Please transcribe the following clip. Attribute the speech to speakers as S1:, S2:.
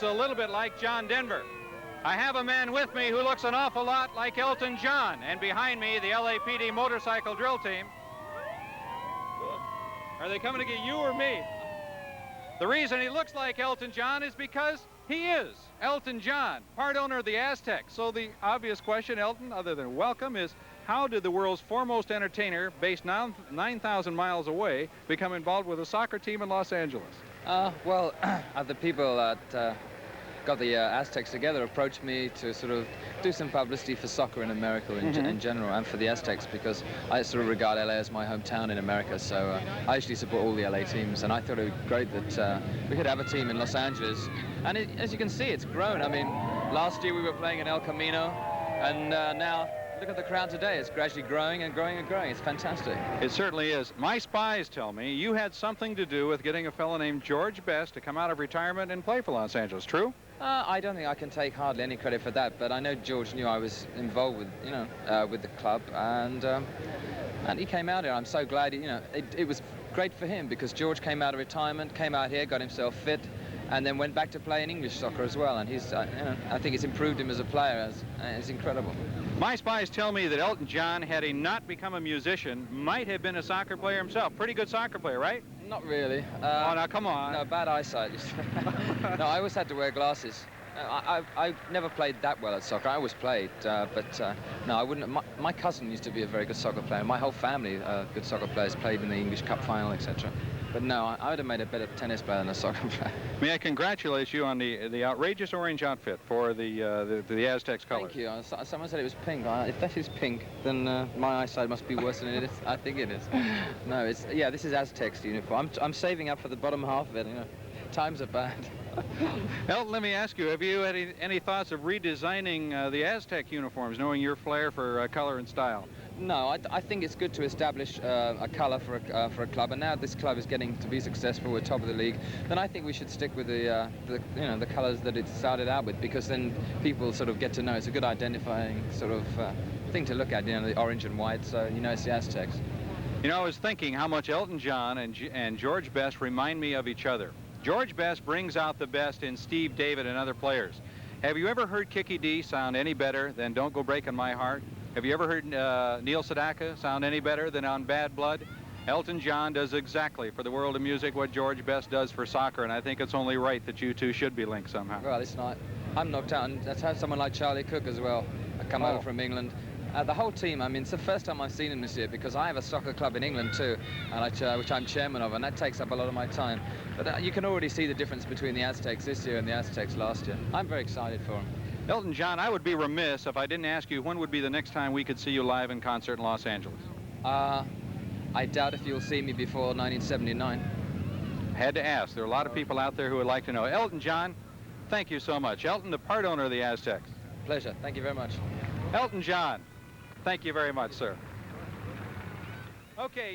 S1: A little bit like John Denver. I have a man with me who looks an awful lot like Elton John, and behind me, the LAPD motorcycle drill team. Are they coming to get you or me? The reason he looks like Elton John is because he is Elton John, part owner of the Aztecs. So the obvious question, Elton, other than welcome, is how did the world's foremost entertainer, based 9,000 miles away, become involved with a soccer team in Los Angeles?
S2: Well, the people that got the Aztecs together approached me to sort of do some publicity for soccer in America in general, and for the Aztecs, because I sort of regard LA as my hometown in America. So I actually support all the LA teams, and I thought it would be great that we could have a team in Los Angeles. And as you can see, it's grown. I mean, last year we were playing in El Camino, and now look at the crowd today. It's gradually growing and growing and growing. It's fantastic.
S1: It certainly is. My spies tell me you had something to do with getting a fellow named George Best to come out of retirement and play for Los Angeles. True?
S2: I don't think I can take hardly any credit for that, but I know George knew I was involved with, with the club, and he came out here. I'm so glad. It was great for him, because George came out of retirement, came out here, got himself fit, and then went back to play in English soccer as well. And he's, I think it's improved him as a player. It's incredible.
S1: My spies tell me that Elton John, had he not become a musician, might have been a soccer player himself. Pretty good soccer player, right?
S2: Not really.
S1: Oh, now come on.
S2: No, bad eyesight. No, I always had to wear glasses. I never played that well at soccer. I always played, but no, I wouldn't. My cousin used to be a very good soccer player. My whole family, good soccer players, played in the English Cup final, etc. But no, I would have made a better tennis player than a soccer player.
S1: May I congratulate you on the outrageous orange outfit for the Aztecs colors?
S2: Thank you. Someone said it was pink. If that is pink, then my eyesight must be worse than it is. I think it is. No, this is Aztecs uniform. I'm saving up for the bottom half of it. Times are bad.
S1: Elton, let me ask you, have you had any thoughts of redesigning the Aztec uniforms, knowing your flair for color and style?
S2: No, I think it's good to establish a colour for a club, and now this club is getting to be successful. We're top of the league. Then I think we should stick with the colours that it started out with, because then people sort of get to know. It's a good identifying sort of thing to look at. The orange and white, so it's the Aztecs.
S1: I was thinking how much Elton John and George Best remind me of each other. George Best brings out the best in Steve David and other players. Have you ever heard Kiki D sound any better than Don't Go Breaking My Heart? Have you ever heard Neil Sedaka sound any better than On Bad Blood? Elton John does exactly for the world of music what George Best does for soccer, and I think it's only right that you two should be linked somehow.
S2: Well, it's not. I'm knocked out, and let's have someone like Charlie Cook as well. I come over from England. The whole team, I mean, it's the first time I've seen him this year, because I have a soccer club in England too, and which I'm chairman of, and that takes up a lot of my time. But you can already see the difference between the Aztecs this year and the Aztecs last year. I'm very excited for him.
S1: Elton John, I would be remiss if I didn't ask you, when would be the next time we could see you live in concert in Los Angeles?
S2: I doubt if you'll see me before 1979.
S1: Had to ask. There are a lot of people out there who would like to know. Elton John, thank you so much. Elton, the part owner of the Aztecs.
S2: Pleasure. Thank you very much.
S1: Elton John, thank you very much, sir. Okay,